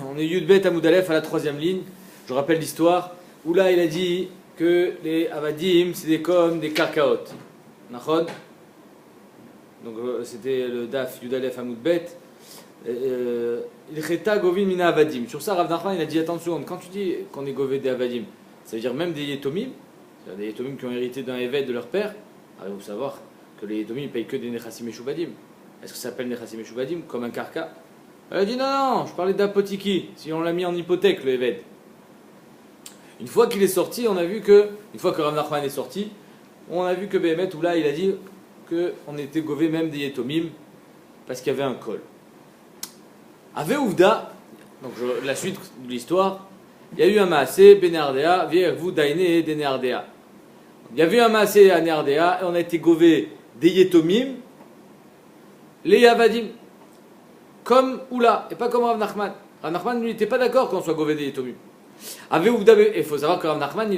On est Yudbet Amoudalef à la troisième ligne. Je rappelle l'histoire où là il a dit que les Avadim c'est comme des karkaot. Nachon. Donc c'était le Daf Yudalef Amoudbet. Il cheta govin mina Avadim. Sur ça, Rav Nachman il a dit attention, quand tu dis qu'on est gové des Avadim, ça veut dire même des Yetomim, c'est-à-dire des Yetomim qui ont hérité d'un évêque de leur père. Alors il faut savoir que les Yetomim ne payent que des Nechassim et Shubadim. Est-ce que ça s'appelle Nechassim et Shubadim comme un karka? Elle a dit non, je parlais d'apotiki, si on l'a mis en hypothèque le évêque. Une fois qu'il est sorti, on a vu que, une fois que Rav Nachman est sorti, on a vu que Béhémet, ou là il a dit qu'on était gové même des Yetomim parce qu'il y avait un col. Ave Ouvda, donc la suite de l'histoire, il y a eu un maasé, Benardea, vous Daine, Denardea. Il y avait un maasé à Nardea et on a été gové des Yetomim, les Avadim, comme Oula, et pas comme Rav Nachman. Rav Nachman, lui, n'était pas d'accord qu'on soit gové des Yetomim. Ave Ouvda, il faut savoir que Rav Nachman,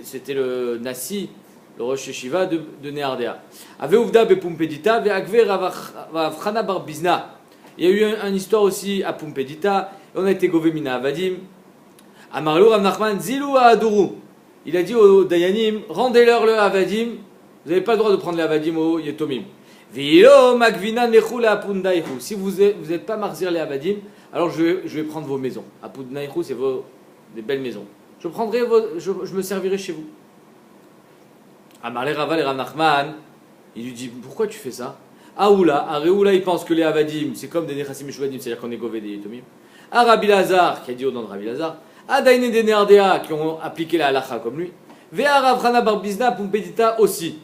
c'était le Nassi, le Rosh Yeshiva de Nardea. Ave Ouvda, Bepumpedita, Ve'akve Rav Chana Bar Bizna. Il y a eu une histoire aussi à Pumpedita, on a été gové mina Avadim. Amarlo Rav Nachman, Zilou Aduru. Il a dit aux Dayanim, rendez-leur le Avadim, vous n'avez pas le droit de prendre les Avadim aux Yetomim. Vilo Magvinan Nechou la Apundaihu. Si vous n'êtes pas marzir les Avadim, alors je vais prendre vos maisons. Apundaihu, c'est des belles maisons. Je me servirai chez vous. Amarle Raval et Rav Nachman, il lui dit, pourquoi tu fais ça? Aoula, il pense que les Avadim, c'est comme des Nechassim et Shubadim, c'est-à-dire qu'on est gové des Yetomim. Rabbi Lazar, qui a dit au nom de Rabbi Lazar, Daine des Nerdea, qui ont appliqué la halacha comme lui. Vea Rav Chana Bar Bizna, Pumpedita aussi.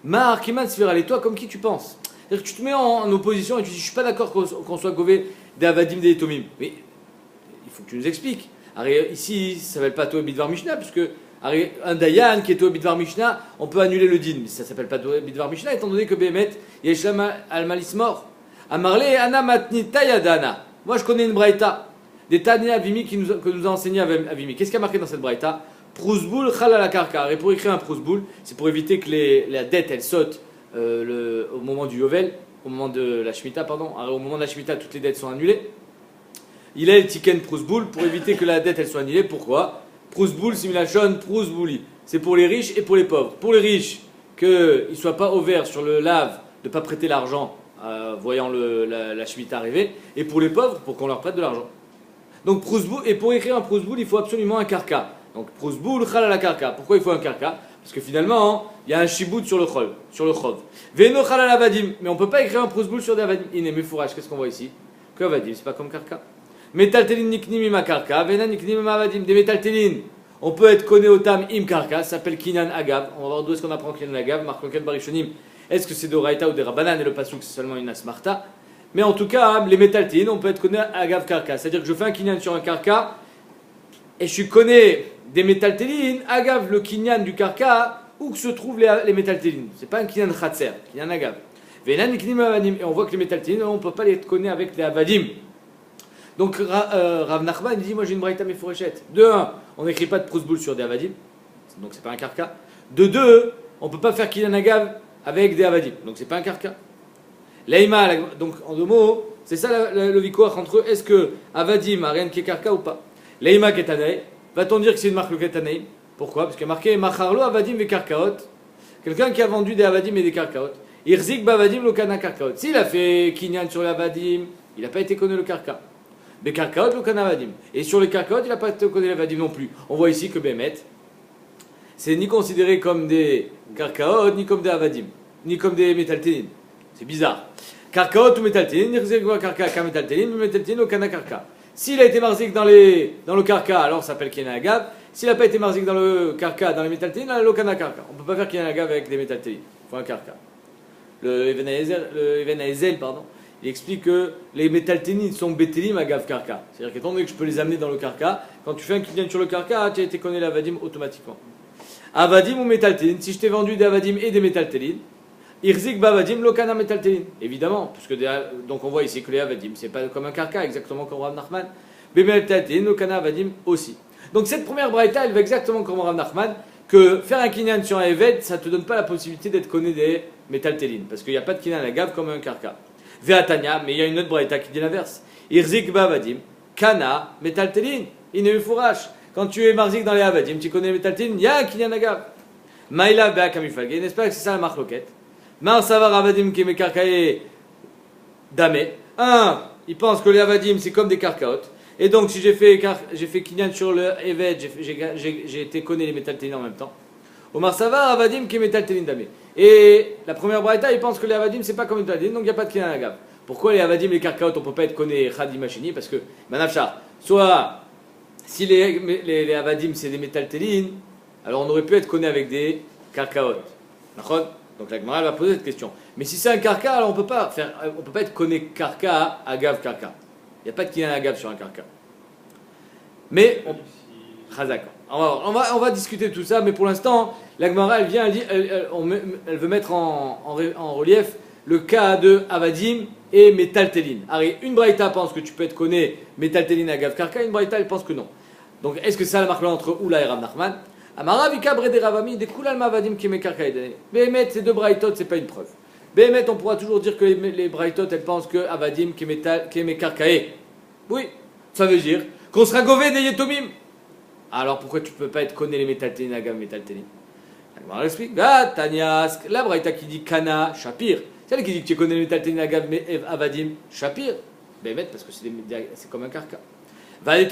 Mar Kiman Sfiral, et toi, comme qui tu penses? C'est-à-dire que tu te mets en opposition et tu dis, je suis pas d'accord qu'on soit gové des Avadim, des Yetomim. Mais il faut que tu nous expliques. Alors, ici, ça ne s'appelle pas Toé Bidvar Mishnah, puisque un Dayan qui est Toé Bidvar Mishnah, on peut annuler le din, mais ça ne s'appelle pas Toé Bidvar Mishnah, étant donné que Béhémet, Yeshlam al-Malis mort. Amarle, Ana Matni Tayadana. Moi, je connais une braïta, des Tania Avimi que nous a enseigné Avimi. Qu'est-ce qu'il y a marqué dans cette braïta? Prousboul Khalala Karkar. Et pour écrire un Prousboul, c'est pour éviter que la dette elle saute au moment du Yovel, au moment de la Shemitah, pardon. Alors, au moment de la Shemitah, toutes les dettes sont annulées. Il est le Tiken Prousboul pour éviter que la dette elle soit annulée. Pourquoi? Prousboul similachon Prousbouli. C'est pour les riches et pour les pauvres. Pour les riches, qu'ils ne soient pas ouverts sur le lave, de ne pas prêter l'argent voyant la Shemitah arriver. Et pour les pauvres, pour qu'on leur prête de l'argent. Donc Prousboul, et pour écrire un Prousboul, il faut absolument un karka. Donc Prousboul Khalala Karka. Pourquoi il faut un karka? Parce que finalement, il y a un shibout sur le chov. Veno Khalala Vadim. Mais on ne peut pas écrire un Prousboul sur des Avadim. Iné fourrage, qu'est-ce qu'on voit ici? Que Vadim, c'est pas comme karka. Metaltelin niknim ima karka, vena niknim ima Vadim. Des metaltelin. On peut être conné au tam im karka, ça s'appelle Kinan Agav. On va voir d'où est-ce qu'on apprend Kinan Agav. Marc Lonken Barishonim. Est-ce que c'est de Raïta ou des Rabanan? Et le pasuk c'est seulement une asmarta. Mais en tout cas, les metaltelin, on peut être conné Agav karka. C'est-à-dire que je fais un Kinyan sur un karka et je suis conné des metaltelin, Agav le Kinyan du karka, où que se trouvent les metaltelin. C'est pas un Kinyan Khatser, Kinyan Agav. Vena niknim avadim. Et on voit que les metaltelin, on ne peut pas les connaître avec les Avadim. Donc Rav Nachman il dit, moi j'ai une braïta méfourechette. De 1, on n'écrit pas de Prousboul sur des Avadim, donc c'est pas un karka. De 2, on ne peut pas faire Kinyan Agav avec des Avadim, donc c'est pas un karka. Leïma, donc en 2 mots, c'est ça le vikouach entre eux, est-ce que Avadim a rien qui est karka ou pas? Leïma Ketanei, va-t-on dire que c'est une marque le Ketanei? Pourquoi? Parce qu'il y a marqué Macharlo Avadim ve Karkaot, quelqu'un qui a vendu des Avadim et des Karkaot. Irzik Bavadim lo kana Karkaot. S'il a fait Kinyan sur les Avadim, il n'a pas été connu le karka. Des Karkaot lo kana Avadim. Et sur les Karkaot, il n'a pas été connu les Avadim non plus. On voit ici que Béhémet, c'est ni considéré comme des Karkaot, ni comme des Avadim, ni comme des Metaltelin. C'est bizarre. Karkaot ou Metaltelin, Irzik va Karka ka Metaltelin, Metaltelin lo kana Karka. S'il a été marzik dans le karka, alors ça s'appelle Kinyan Agav. S'il n'a pas été marzik dans le karka, dans les metaltelin, alors lokana karka. On ne peut pas faire Kinyan Agav avec des metaltelin. Il faut un karka. Le Even Haezel, il explique que les metaltelin sont betelim Agav karka. C'est-à-dire qu'étant donné que je peux les amener dans le karka, quand tu fais un Kinyan sur le karka, tu as été connu l'avadim automatiquement. Avadim ou metaltelin, si je t'ai vendu des avadim et des metaltelin, Irzik Bavadim Lokana Metaltelin. Évidemment, puisque donc on voit ici que les Avadim, c'est pas comme un karka, exactement comme Rav Nachman. Mais Metaltelin, Lokana Avadim aussi. Donc cette première braïta, elle va exactement comme Rav Nachman, que faire un kinyan sur un Eved, ça te donne pas la possibilité d'être connu des Metaltelin, parce qu'il n'y a pas de kinyan à Gav comme un karka. Veatania, mais il y a une autre braïta qui dit l'inverse. Irzik Bavadim, kana, metaltelin, ineufurash. Quand tu es marzik dans les avadim, tu connais metaltelin, il y a un kinyan agav. Maïla bea kamifalge, n'est-ce pas que c'est ça la marloquette? Mar savar avadim qui mekarkae dame. Un, il pense que les avadim c'est comme des karkaot. Et donc si j'ai fait kinyan sur le evet, j'ai été connaît les metaltelin en même temps. Omar savar avadim qui metaltelin dame. Et la première braïta, il pense que les avadim c'est pas comme les metaltelin, donc il n'y a pas de kinyan agav. Pourquoi les avadim, les karkaot, on peut pas être connaît chadi machini? Parce que manafchar, soit si les avadim c'est des metaltelin, alors on aurait pu être connu avec des karkaot. Donc la Gemara va poser cette question. Mais si c'est un karka, alors on peut pas être connu karka, agav, karka. Il n'y a pas de kinyan agav sur un karka. Mais on va discuter de tout ça, mais pour l'instant, la Gemara elle veut mettre en relief le cas de avadim et metaltelin. Alors une braïta pense que tu peux être connu metaltelin, agav, karka, une braïta elle pense que non. Donc est-ce que ça la marque là entre Oula et Rav Nachman? Amaravika brede ravami de kulal mavadim qui mekarkaïdane. Behemet, ces deux braïtot, c'est pas une preuve. Behemet, on pourra toujours dire que les braïtot, elles pensent que avadim qui mekarkaï. Oui, ça veut dire qu'on sera gové des yetomim. Alors pourquoi tu peux pas être connu les metaltelin, agav, metaltelin? On explique. Tanias, la braïta qui dit kana, shapir. Celle qui dit que tu connais les metaltelin, agav, avadim, shapir. Behemet, parce que c'est comme un karka. Celui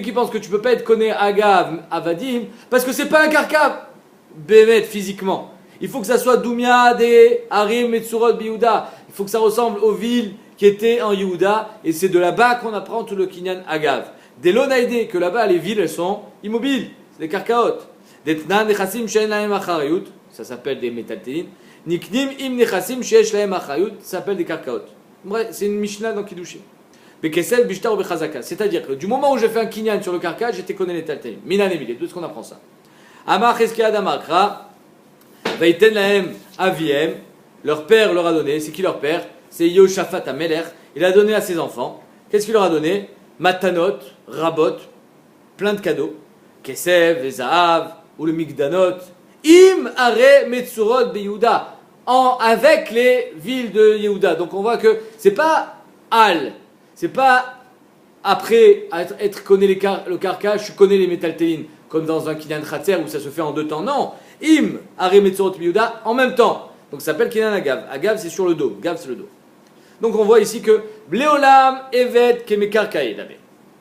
qui pense que tu peux pas être connu agav, avadim, parce que c'est pas un karka, bémet physiquement. Il faut que ça soit Doumia de Harim et Tsurot Biyuda. Il faut que ça ressemble aux villes qui étaient en Yehuda, et c'est de là-bas qu'on apprend tout le kinyan agav. Des lonaïdé, que là-bas les villes elles sont immobiles, c'est des karkaot. Des tnan nechassim she'en lahem acharayut, ça s'appelle des metaltelin. Niknim im nechassim she'esh lahem acharayut, ça s'appelle des karkaot. Bref, c'est une Mishnah dans Kiddushin. C'est-à-dire que du moment où j'ai fait un kinyan sur le karka, j'étais connu les taltelim. Minan et d'où est-ce qu'on apprend ça? Amar Cheskia Damakra, Vaiten Lahem Aviem, leur père leur a donné, c'est qui leur père? C'est Yoshaphat Ameler, il a donné à ses enfants. Qu'est-ce qu'il leur a donné? Matanot, Rabot, plein de cadeaux. Kesev, Ezahav, ou le Migdanot, Im Are Metsurot Beyuda. Avec les villes de Yehuda. Donc on voit que c'est pas Al, c'est pas après être connu le karka, je connais les metaltelin, comme dans un kinyan khatser où ça se fait en deux temps. Non, Im, Are Metzorot Yehuda, en même temps. Donc ça s'appelle kinyan agav. Agav c'est sur le dos, gav c'est le dos. Donc on voit ici que Bléolam, Evet, Kemekarkaï,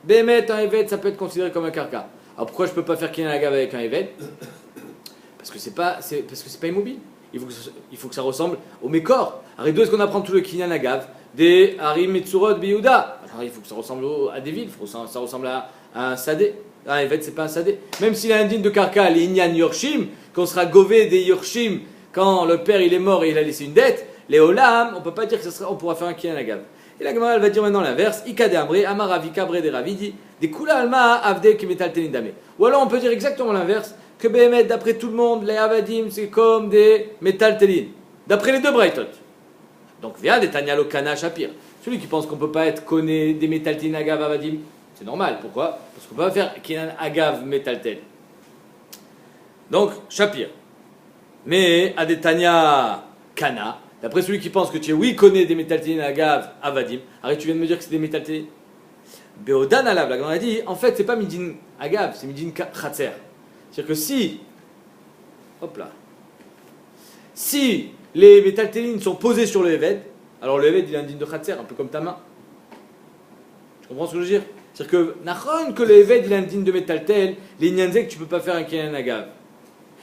Bémet, un Evet, ça peut être considéré comme un karka. Alors pourquoi je peux pas faire kinyan agav avec un Evet? Parce que c'est pas immobile. Il faut que ça ressemble au Mékor. Alors, d'où est-ce qu'on apprend tout le Kinyan Agav? Des Harim et Tsurot Biyuda. Alors, il faut que ça ressemble à des villes, ça ressemble à un Sadé. Ah, en fait, c'est pas un Sadé. Même s'il a un digne de Karka, les Inyan Yorshim, qu'on sera gové des Yorshim quand le père il est mort et il a laissé une dette, les Olam, on peut pas dire que on pourra faire un Kinyan Agav. Et la Gemara elle va dire maintenant l'inverse. Ikade Amre, Amaravika Bre de Ravidi, des Kula Alma Avde Kimetal Telindame. Ou alors on peut dire exactement l'inverse. Que Béhémet, d'après tout le monde, les avadim, c'est comme des metaltelin. D'après les deux braïtot. Donc, via des Tanya Lokana Shapir. Celui qui pense qu'on ne peut pas être connu des metaltelin agav avadim, c'est normal. Pourquoi? Parce qu'on ne peut pas faire kinan agav metaltel. Donc, Shapir. Mais, à des Tanya Kana, d'après celui qui pense que tu es, oui, connais des metaltelin agav avadim, arrête, tu viens de me dire que c'est des metaltelin. Beodan alav, la grande a dit, en fait, c'est pas midin agav, c'est midin khatser. C'est-à-dire que si les métaltelines sont posés sur le Eved, alors le Eved il est indigne de Khatser, un peu comme ta main. Tu comprends ce que je veux dire? C'est-à-dire que le Eved il est indigne de métaltel, les Nyanzé que tu ne peux pas faire un Kinyan Agav.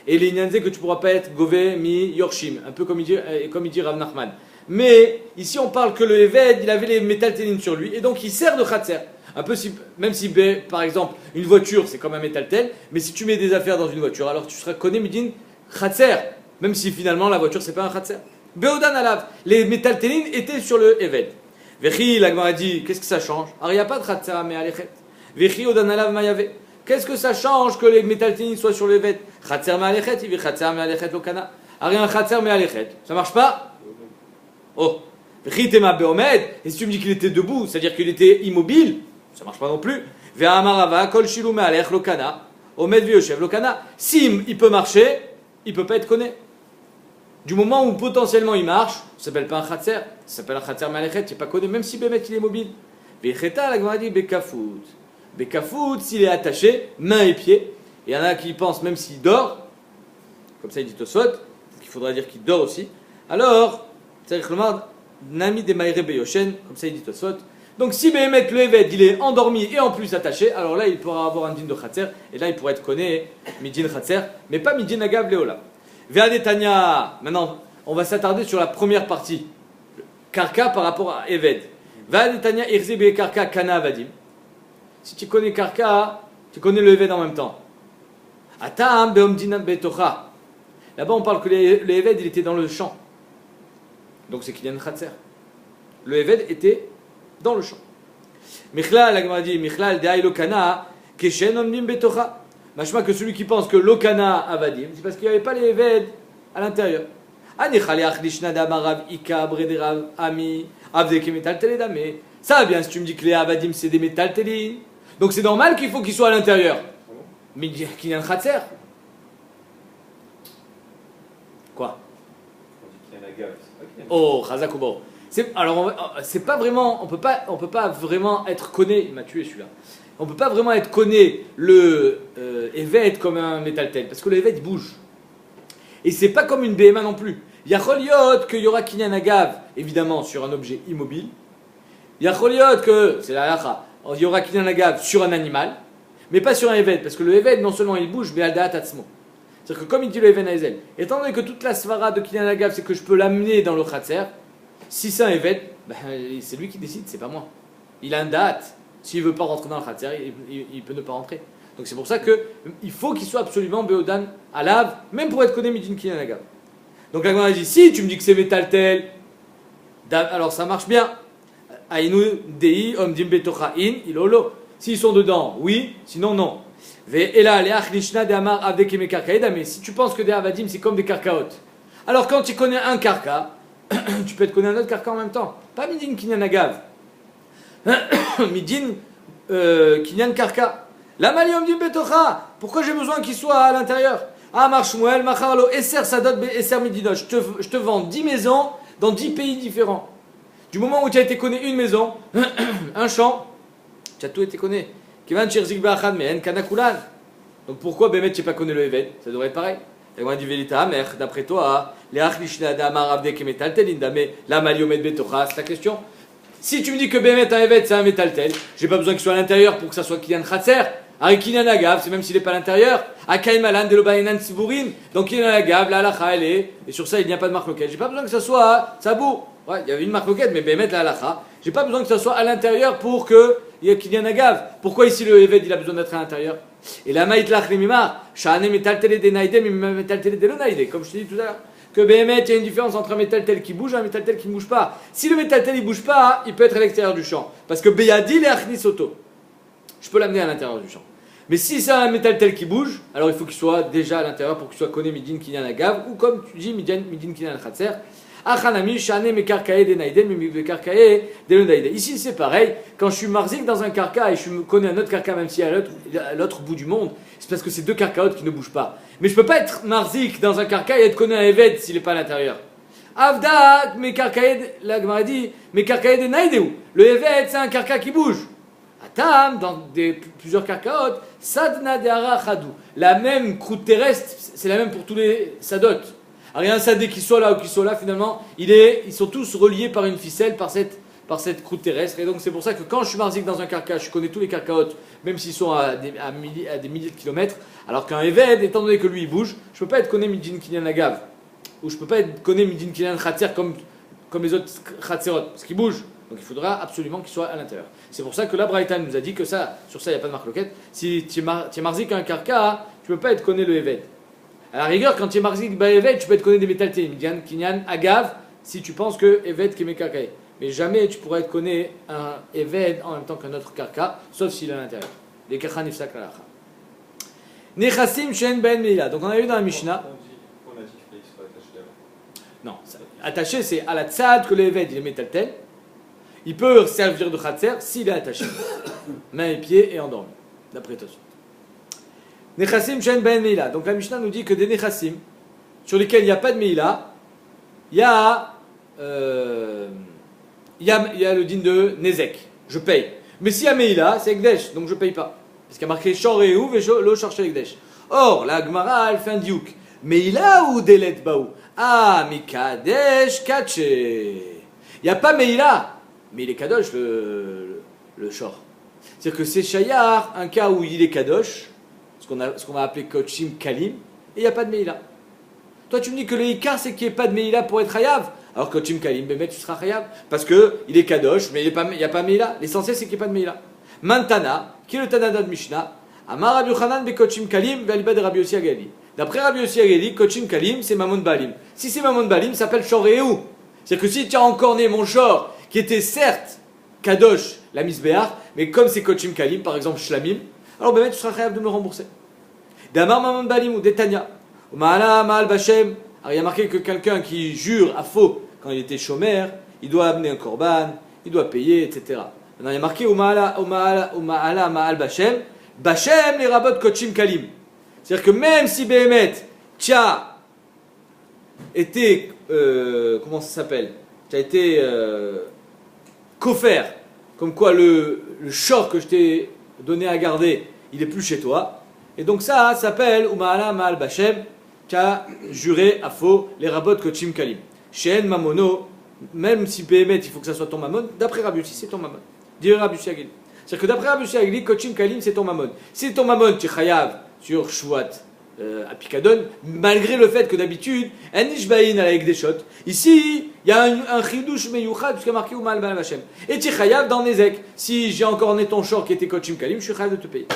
Et les Nyanzé que tu ne pourras pas être Gové mi Yorshim, un peu comme il dit Rav Nachman. Mais ici on parle que le Eved il avait les métaltelines sur lui, et donc il sert de Khatser. Un peu même si, par exemple, une voiture, c'est comme un métaltel, mais si tu mets des affaires dans une voiture, alors tu seras connu midin khatser, même si finalement la voiture, c'est pas un khatser. Beodan alav, les métaltelines étaient sur le Eved. Vechi, la Gemara dit, qu'est-ce que ça change? Alors il n'y a pas de khatser à me'alechet. Vechi odan alav ma'yave. Qu'est-ce que ça change que les métaltelines soient sur le Eved? Khatser me'alechet, il veut khatser me'alechet lokana. Alors il y a un khatser me'alechet, ça marche pas? Oh, vechi tema beomed, et si tu me dis qu'il était debout, c'est-à-dire qu'il était immobile, ça marche pas non plus. Si il peut marcher, il peut pas être connu. Du moment où potentiellement il marche, ça s'appelle pas un khatser, ça s'appelle un khatser malechet, tu n'es pas connu, même si Bémet il est mobile. Becheta, la Gemara dit Bekafout. Bekafout, s'il est attaché, main et pied, il y en a qui pensent même s'il dort, comme ça il dit Tosfot, qu'il faudra dire qu'il dort aussi, alors, c'est-à-dire que le mard, Nami de Maïre Beyoshen, comme ça il dit Tosfot. Donc si Bémet le Eved, il est endormi et en plus attaché, alors là il pourra avoir un din de khatser, et là il pourra être connu midin khatser, mais pas midin agav leola. Ve'adetania, maintenant on va s'attarder sur la première partie, karka par rapport à Eved. Ve'adetania irzi be karka kana avadim. Si tu connais karka, tu connais le Eved en même temps. Atam beomdina betocha. Là-bas on parle que le Eved il était dans le champ. Donc c'est qu'il y a une khatser. Le Eved était dans le champ. Michla, la Gemara dit, Michlal de Ailokana, Keshen omnim betocha. Machma que celui qui pense que l'okana avadim, c'est parce qu'il n'y avait pas les Eved à l'intérieur. Anichaliach lishna damarav ika brederav ami avdeke metalteledame. Ça va bien si tu me dis que les avadim c'est des metaltelin. Donc c'est normal qu'il faut qu'ils soient à l'intérieur. Mais qu'il y a un khatser. Quoi? Oh, Chazakoubo. Alors, c'est pas vraiment, on peut pas vraiment être conné. Il m'a tué celui-là. On peut pas vraiment être conné le Eved comme un métal-tel, parce que le Eved il bouge. Et c'est pas comme une BMA non plus. Il y a Choliot qu'il y aura Kinyan Agav, évidemment, sur un objet immobile. Il y a Choliot que, c'est la halakha, il y aura Kinyan Agav sur un animal, mais pas sur un Eved, parce que le Eved, non seulement il bouge, mais Aldaat Atzmo. C'est-à-dire que comme il dit le Even Hazel, étant donné que toute la svara de Kinyan Agav, c'est que je peux l'amener dans le Khatser, si c'est un Eved, ben, c'est lui qui décide, c'est pas moi. Il a un date. S'il ne veut pas rentrer dans le Khatser, il peut ne pas rentrer. Donc c'est pour ça qu'il faut qu'il soit absolument Beodan à lave, même pour être connu Midin Kinyan Agav. Donc la Gemara dit, si tu me dis que c'est métal tel, alors ça marche bien. Aïnou Dei Omdim Betocha In, Ilolo. S'ils sont dedans, oui, sinon non. Mais si tu penses que des avadim c'est comme des karkaot, alors quand tu connais un karka, tu peux te connaître un autre karka en même temps. Pas midin kinyan agav, midin kinyan karka. La malium dit betocha. Pourquoi j'ai besoin qu'il soit à l'intérieur? Ah marshmuel macharlo esser sadot be esser midinot. Je te vends 10 maisons dans 10 pays différents. Du moment où tu as été connaître une maison, un champ, tu as tout été connaître. Donc pourquoi Bémet tu n'as pas connu le Eved? Ça devrait être pareil. D'après toi, la c'est ta question. Si tu me dis que Bémet un Eved c'est un métaltel, j'ai pas besoin qu'il soit à l'intérieur pour que ça soit Kinyan Khatser. Avec Kinyan Agav, c'est même s'il n'est pas à l'intérieur. Akaim Alan de l'Obaïnan Siburin. Donc Kinyan Agav, la halakha elle est. Et sur ça il n'y a pas de marque loquette. J'ai pas besoin que ça soit Sabou. Ouais, il y avait une marque loquette, mais Bémet la halakha. J'ai pas besoin que ça soit à l'intérieur pour que il y ait Kinyan Agav. Pourquoi ici le Eved il a besoin d'être à l'intérieur? Et la maïtlach limimar, shane metaltele de naïde, mais metaltele de l'onaïde, comme je te dis tout à l'heure. Que Béhémet, il y a une différence entre un métaltel qui bouge et un métaltel qui ne bouge pas. Si le métaltel il bouge pas, il peut être à l'extérieur du champ. Parce que Béyadil et Achnisoto. Je peux l'amener à l'intérieur du champ. Mais si c'est un métaltel qui bouge, alors il faut qu'il soit déjà à l'intérieur pour qu'il soit connu midin kinyan agav, ou comme tu dis, midin kinyan khatser. Achanami, shane mekarkae de naïde, mais mekarkae de l'onaïde. Ici c'est pareil, quand je suis marzik dans un karka et je connais un autre karka, même si à l'autre bout du monde, c'est parce que c'est deux karkaot qui ne bougent pas. Mais je ne peux pas être marzik dans un karka et être connu un Eved s'il n'est pas à l'intérieur. Avda, mes karkaed, la Gemara dit, mes karkaed de naïdeu. Le Eved, c'est un karka qui bouge. Atam, dans plusieurs karkaot, sadna de arachadou. La même croûte terrestre, c'est la même pour tous les sadot. Alors il y a un sadé qui soit là ou qui soit là, finalement, ils sont tous reliés par une ficelle, par cette croûte terrestre. Et donc c'est pour ça que quand je suis marzik dans un karka, je connais tous les karkaot, même s'ils sont à des milliers de kilomètres. Alors qu'un Eved, étant donné que lui il bouge, je ne peux pas être connu midin kinyan agav. Ou je ne peux pas être connu midin kinyan khatser comme les autres khatserot, parce qu'il bouge. Donc il faudra absolument qu'il soit à l'intérieur. C'est pour ça que la Braïta nous a dit que ça, sur ça il n'y a pas de marque loquette. Si tu es marzik un karka, tu ne peux pas être connu le Eved. À la rigueur, quand tu es marzik ba Eved, tu peux être connu des métaltés, midin kinyan agav, si tu penses que Eved qui est karkaï. Mais jamais tu pourrais être connu un Eved en même temps qu'un autre karka, sauf s'il est à l'intérieur. Les karka nifsak la lacha. Nechassim shen ben meila. Donc on a vu dans la Mishnah. On a dit qu'il soit attaché là. Non, attaché c'est à la tzad que le Eved il est métaltel. Il peut servir de khatser s'il est attaché. Main et pieds et endormi. D'après Tosfot. Nechassim shen ben meila. Donc la Mishnah nous dit que des nechassim sur lesquels il n'y a pas de meila, il y a le din de Nezek, je paye. Mais s'il y a Meïla, c'est Ekdesh, donc je paye pas. Parce qu'il y a marqué Shor et Ouv et Lo Shor Shel Ekdesh. Or, la Gemara, elle fait un diouk. Meïla ou Delet Baou? Ah, Mikadesh Kache. Il n'y a pas Meïla, mais il est Kadosh, le Shor. C'est-à-dire que c'est Shayar, un cas où il est Kadosh, ce qu'on va appeler Kochim Kalim, et il n'y a pas de Meïla. Toi, tu me dis que le Ikar, c'est qu'il n'y ait pas de Meïla pour être Hayav. Alors Kochim Kalim, Bémet, tu seras Hayav. Parce qu'il est Kadosh, mais il n'y a pas Meïla. L'essentiel, c'est qu'il n'y ait pas de Meïla. Mantana, qui est le Tanada de Mishnah, Amar Rabbi Yochanan be Kochim Kalim, Valiba de Rabbi Yossi Agali. D'après Rabbi Yossi Agali, Kochim Kalim, c'est Mamon Balim. Si c'est Mamon Balim, ça s'appelle Shor et Ehou. C'est-à-dire que si tu as encore né mon Shor, qui était certes Kadosh, la Misbéach, mais comme c'est Kochim Kalim, par exemple Shlamim, alors Bémet, tu seras Hayav de me rembourser. Damar Mamon Balim ou Detania, ou Maala Maal Bashem. Alors il y a marqué que quelqu'un qui jure à faux quand il était chômeur, il doit amener un korban, il doit payer, etc. Maintenant il y a marqué Umaala Maal Bashem, Bashem les rabot Kochim Kalim. C'est-à-dire que même si Béhémet, tu as été, comment ça s'appelle? Tu as été kofer, comme quoi le short que je t'ai donné à garder, il est plus chez toi. Et donc ça s'appelle Umaala Maal Bashem, qui a juré à faux les rabot Kochim Kalim. Shen Mamono, même si Béhémet, il faut que ça soit ton mamon, d'après Rabbi Yossi, c'est ton mamon. Dis Rabbi Yossi Agili. C'est-à-dire que d'après Rabbi Yossi Agili, Kochim Kalim, c'est ton mamon. Si c'est ton mamon, tu es chayav sur Shvuat à Pikadon, malgré le fait que d'habitude, Anish Baïn à la Ekdeshot, ici, il y a un chidouche meyouchad, puisqu'il y a marqué Umal Baal Hashem. Et tu es chayav dans Nezek. Si j'ai encore né ton short qui était Kochim Kalim, je suis chayav de te payer.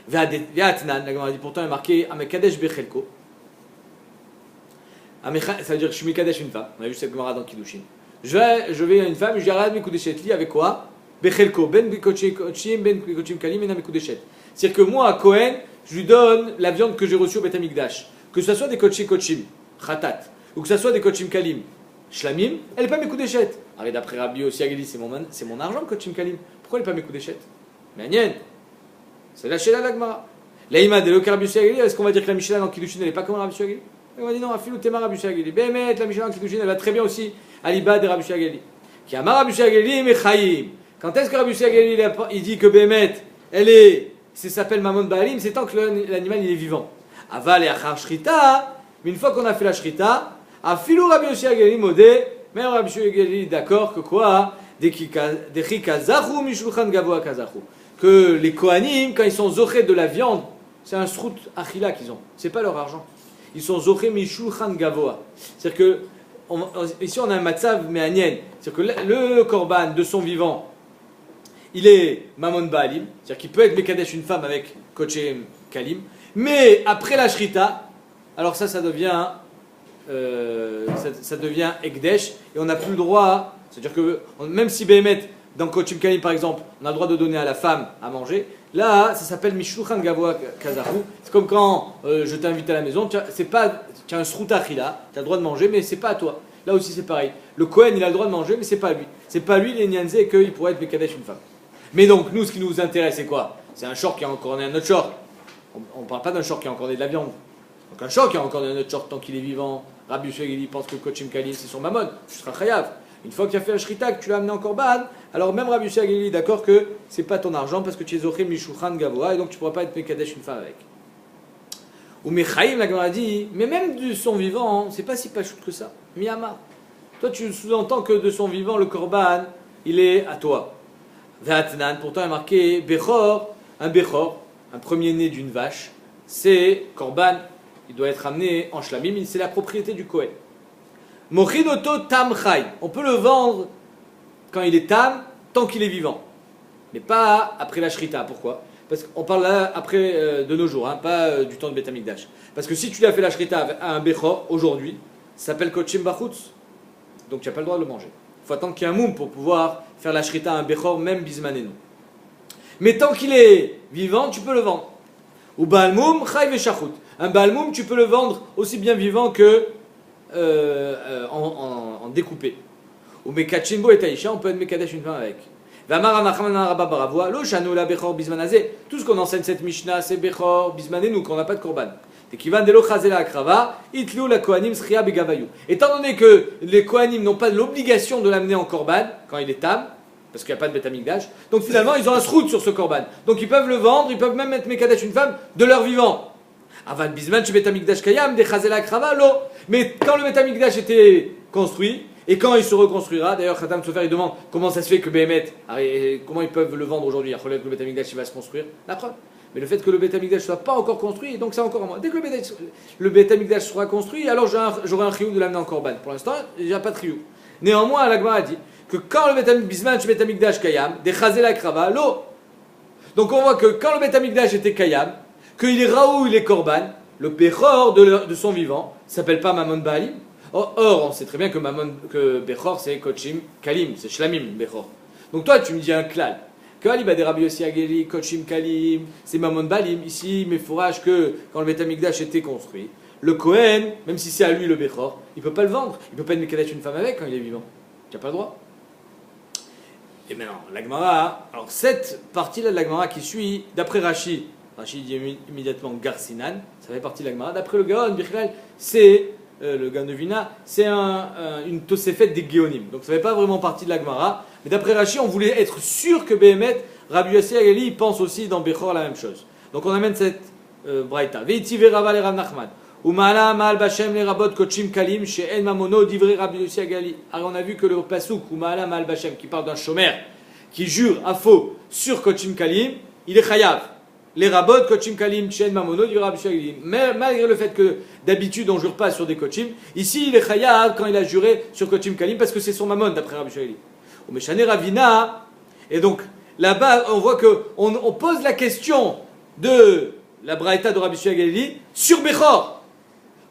Ve'atnan, la Gemara dit pourtant, il est marqué Amekadesh Bechelko. Ça veut dire que je suis Mekadesh une femme. On a vu cette Gemara dans Kiddushin. Je vais à une femme, je dis arrête Mekudeshet li avec quoi? Bechelko, ben Kochim Kalim, et Mekudeshet. C'est-à-dire que moi, à Cohen, je lui donne la viande que j'ai reçue au Beth Amikdash. Que ce soit des Kochim, Khatat, ou que ce soit des Kochim Kalim, Shlamim, elle n'est pas Mekudeshet. Alors d'après Rabbi Yossi Agili, c'est mon argent, Kochim Kalim. Pourquoi elle n'est pas Mekudeshet? Mais Agnien, c'est la Shela d'Agmara. Laïma, de l'Okar Rabbi Yossi Agili, est-ce qu'on va dire que la Mishnah dans Kiddushin, elle n'est pas comme Rabbi Yossi Agili? On va dire non, Afilou Tema Rabbi Yossi Agili. Bémet, la Mishnah dans Kiddushin, elle va très bien aussi à l'Iba de Rabbi Yossi Agili. Qui a Rabbi Yossi Agili, mais Chaim. Quand est-ce que Rabbi Yossi Agili, il dit que Bémet, ça s'appelle Mamon Baalim, c'est tant que l'animal il est vivant. Aval et Achar Shrita, mais une fois qu'on a fait la Shrita, Afilou Rabbi Yossi Agili modé, même Rabbi Yossi Agili d'accord que quoi? Que les Kohanim, quand ils sont zochés de la viande, c'est un srout achila qu'ils ont, c'est pas leur argent. Ils sont zochés mishulchan gavoa. C'est-à-dire que, ici on a un matzav me'anien, c'est-à-dire que le korban de son vivant, il est Mamon Baalim, c'est-à-dire qu'il peut être Mekadesh une femme avec Kochim Kalim, mais après la Shrita, alors ça devient Ekdesh, et on n'a plus le droit, c'est-à-dire que même si Béhémet, dans Kochim Kalim par exemple, on a le droit de donner à la femme à manger, là ça s'appelle Mishluchan Gavoa Kazahu, c'est comme quand je t'invite à la maison, tu as un srouta achila, tu as le droit de manger, mais c'est pas à toi. Là aussi c'est pareil, le Kohen il a le droit de manger, mais c'est pas lui. C'est pas lui les Nyanze qu'il pourrait être Mekadesh une femme. Mais donc, nous, ce qui nous intéresse, c'est quoi? C'est un short qui a encore né un autre short. On ne parle pas d'un short qui a encore né de la viande. Donc, un short qui a encore né un autre short tant qu'il est vivant. Rabbi Yossi Agili pense que Kochim Kalim, c'est son mamon. Tu seras chayav. Une fois que tu as fait la shrita, que tu l'as amené en korban, alors même Rabbi Yossi Agili est d'accord que c'est pas ton argent parce que tu es zoché mishuchan gavoa et donc tu ne pourras pas être mekadesh une femme avec. Ou Mechaim, la Gemara dit, mais même de son vivant, c'est pas si pachout que ça. Miyama. Toi, tu sous-entends que de son vivant, le korban, il est à toi. Ve'atnan, pourtant il est marqué Bechor, un premier-né d'une vache, c'est Korban, il doit être amené en Shlamim, c'est la propriété du Kohen. Mochinoto tam chai, on peut le vendre quand il est tam, tant qu'il est vivant, mais pas après la Shrita. Pourquoi? Parce qu'on parle là après de nos jours, pas du temps de Beth Amikdash. Parce que si tu l'as fait la Shrita à un Bechor aujourd'hui, ça s'appelle Kochim Bachutz, donc tu n'as pas le droit de le manger. Il faut attendre qu'il y ait un moum pour pouvoir faire la shrita à un bechor, même bismanenu. Mais tant qu'il est vivant, tu peux le vendre. Ou balmoum, chayv et shachut. Un balmoum, tu peux le vendre aussi bien vivant que en découpé. Ou mekachimbo et taïcha, on peut être mekadesh une femme avec. Tout ce qu'on enseigne cette Mishnah, c'est bechor, bismanenu, qu'on n'a pas de korban. Étant donné que les Kohanim n'ont pas l'obligation de l'amener en korban quand il est tam, parce qu'il n'y a pas de Beth Amikdash, donc finalement ils ont un srout sur ce korban. Donc ils peuvent le vendre, ils peuvent même mettre Mekadesh une femme de leur vivant. Avan Bisman chez Beth Amikdash Kayam, des Chazela Krava, lo. Mais quand le Beth Amikdash était construit, et quand il se reconstruira, d'ailleurs Khatam Sofer il demande comment ça se fait que Behemet, comment ils peuvent le vendre aujourd'hui, alors que le Beth Amikdash il va se construire, la preuve. Mais le fait que le Beth Amikdash ne soit pas encore construit, donc c'est encore en moi. Dès que le Beth Amikdash sera construit, alors j'aurai un chiyuv de l'amener en korban. Pour l'instant, il n'y a pas de chiyuv. Néanmoins, la Gemara dit que quand le Bisman chez Beth Amikdash Kayam, des Chazela Krava, lo. Donc on voit que quand le Beth Amikdash était Kayam, qu'il est Raoul, il est korban, le Bechor de son vivant s'appelle pas Mamon Baalim. Or, on sait très bien que Bechor c'est Kochim Kalim, c'est Shlamim Bechor. Donc toi, tu me dis un klal. Que Ali Badé Rabbi Yossi Ageli, Kochim Kalim, c'est Mamon Baalim. Ici, mais fourrage que quand le Beth Amikdash était construit, le Kohen, même si c'est à lui le Bechor, il ne peut pas le vendre. Il ne peut pas Mekadesh une femme avec quand il est vivant. Tu n'as pas le droit. Et maintenant, la Gemara, alors cette partie-là de la Gemara qui suit, d'après Rashi dit immédiatement Garsinan, ça fait partie de la Gemara. D'après le Gaon, Bichlal, c'est le Gaon de Vina, c'est une Tosefet des Géonim. Donc ça ne fait pas vraiment partie de la Gemara. Mais d'après Rashi, on voulait être sûr que Behemet, Rabbi Yossi Ageli, il pense aussi dans Bechor la même chose. Donc on amène cette braïta. Veiti verava le Rav Nachman. Umala mal bashem le rabot kochim kalim she'en mamono divrei Rabbi Yossi Ageli. Alors on a vu que le pasuk Umala mal bashem qui parle d'un shomer qui jure à faux sur kochim kalim, il est chayav. Les rabots, kochim kalim, chen mamono, du Rabbi Yossi Ageli. Mais malgré le fait que d'habitude on ne jure pas sur des kochim, ici il est chayav quand il a juré sur kochim kalim parce que c'est son mamon d'après Rabbi Yossi Ageli. Au Meshane Ravina, et donc là-bas on voit qu'on pose la question de la braïta de Rabbi Yossi Ageli sur Bechor.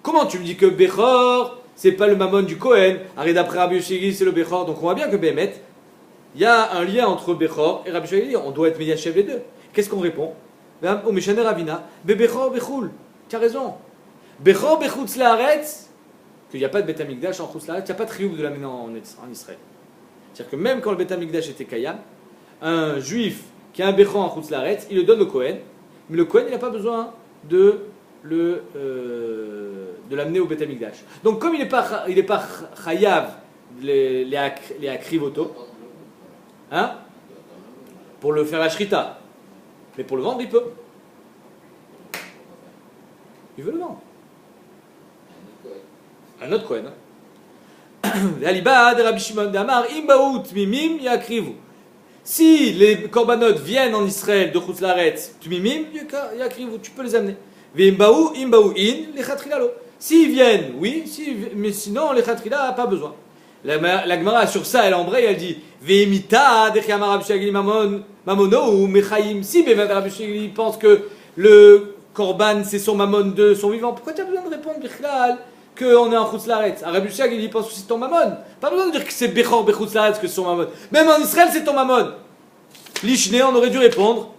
Comment tu me dis que Bechor c'est pas le mamon du Kohen? Arrête d'après Rabbi Yossi Ageli c'est le Bechor. Donc on voit bien que Behemet, il y a un lien entre Bechor et Rabbi Yossi Ageli. On doit être médiachev les deux. Qu'est-ce qu'on répond? Au Meshane Ravina, Bechor Bechoul. Tu as raison. Bechor Bechutz Laaretz, qu'il n'y a pas de Beth Amikdash en Chutz Laaretz, il n'y a pas de triomphe de l'amener en Israël. C'est-à-dire que même quand le Beth Amikdash était Kayam, un juif qui a un Bechor en Chutz Laaretz, il le donne au Kohen, mais le Kohen il n'a pas besoin de l'amener au Beth Amikdash. Donc comme il n'est pas Chayav les Akrivoto, hein, pour le faire la Shrita, mais pour le vendre, il peut. Il veut le vendre. Un autre Kohen. Si les korbanot viennent en Israël de Chutz Laaretz, tmimim, tu peux les amener. S'ils viennent, oui, mais sinon les chatrila pas besoin. La Gemara sur ça, elle embraye, elle dit Ve'imita dechiyama Rabbi Yossi Ageli mamono ou mechaim. Si Rabbi Yossi Ageli pense que le korban c'est son mamon de son vivant, pourquoi tu as besoin de répondre Bichlal qu'on est en Chutz Laaretz? Rabbi Yossi Ageli pense aussi ton mamon. Pas besoin de dire que c'est Bechor Bechutz Laaretz que c'est son mamon. Même en Israël c'est ton mamon. Lishne, on aurait dû répondre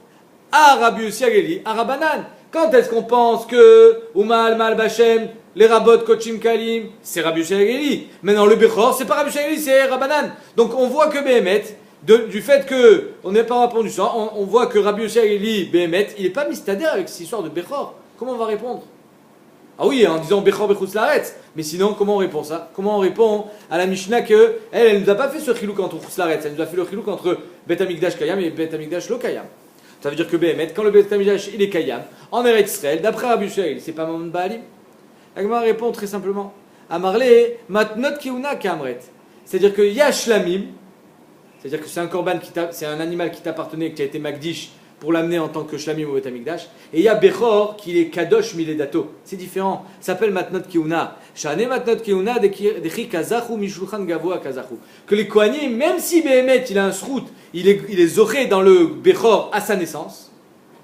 à Rabbi Yossi Ageli, à Rabbanan. Quand est-ce qu'on pense que Umal Mal Bashem, les Rabot Kochim Kalim, c'est Rabbi Yossi Ageli? Maintenant le Bechor, c'est pas Rabbi Yossi Ageli, c'est Rabbanan. Donc on voit que Behemet, du fait que on n'est pas répondu ça, on voit que Rabbi Yossi Ageli, Behemet, il n'est pas mystadère avec cette histoire de Bechor. Comment on va répondre? Ah oui, en disant Bechor Bechutz Laaretz. Mais sinon, comment on répond ça? Comment on répond à la Mishnah que elle nous a pas fait ce chilouk entre Chutz Laaretz, elle nous a fait le chilouk entre Beth Amikdash Kayam et Beth Amikdash Lo Kayam. Ça veut dire que Behemet, quand le Beth Amikdash il est Kayam, en Eretz Israël, d'après Rabbi Yossi Ageli, c'est pas Mamon Baalim. La Gemara répond très simplement Amarle matnot kiuna kamret. C'est-à-dire que Yashlamim, c'est-à-dire que c'est un korban c'est un animal qui t'appartenait, qui a été Magdish pour l'amener en tant que Shlamim au Beth Amikdash. Et il y a Bechor qui est Kadosh Miledato. C'est différent. Ça s'appelle matnot kiuna. Shane matnot kiuna dechi kazachu mishulchan gavoa kazachu. Que les Kohanim, même si Behemet il a un srout, il est zoré dans le Bechor à sa naissance,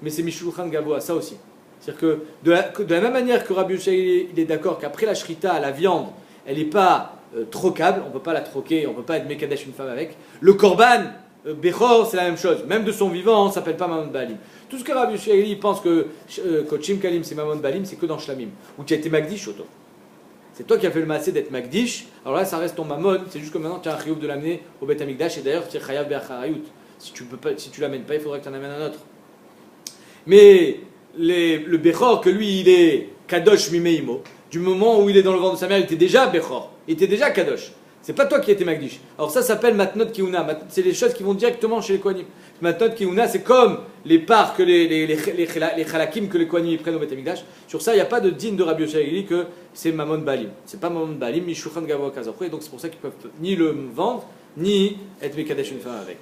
mais c'est mishulchan gavoa, ça aussi. C'est-à-dire que de la même manière que Rabbi Yossi Ageli, il est d'accord qu'après la shrita, la viande, elle n'est pas trocable, on ne peut pas la troquer, on ne peut pas être mekadesh une femme avec. Le korban, Bechor, c'est la même chose. Même de son vivant, on ne s'appelle pas Mamon Baalim. Tout ce que Rabbi Yossi Ageli pense que Kochim Kalim c'est Mamon Baalim, c'est que dans Shlamim, où tu as été Magdish, Oto. C'est toi qui as fait le massé d'être Magdish, alors là ça reste ton Mamon, c'est juste que maintenant tu as un chiyuv de l'amener au Beth Amikdash, et d'ailleurs tu es chayav be'acharayut. Si tu l'amènes pas, il faudra que tu en amènes un autre. Mais le Bechor, que lui il est Kadosh Mimeimo. Du moment où il est dans le ventre de sa mère, il était déjà Bechor. Il était déjà Kadosh. C'est pas toi qui étais Magdish. Alors ça s'appelle Matnot Kiuna. C'est les choses qui vont directement chez les Kohanim. Matnot Kiuna, c'est comme les parts que les Chalakim que les Kohanim prennent au Beth Amikdash. Sur ça, il n'y a pas de digne de Rabbi Yoshua qui dit que c'est Mamon Balim. C'est pas Mamon Balim, ni Shulchan Gavoa Kazapre. Donc c'est pour ça qu'ils peuvent ni le vendre, ni être Mekadesh une femme avec.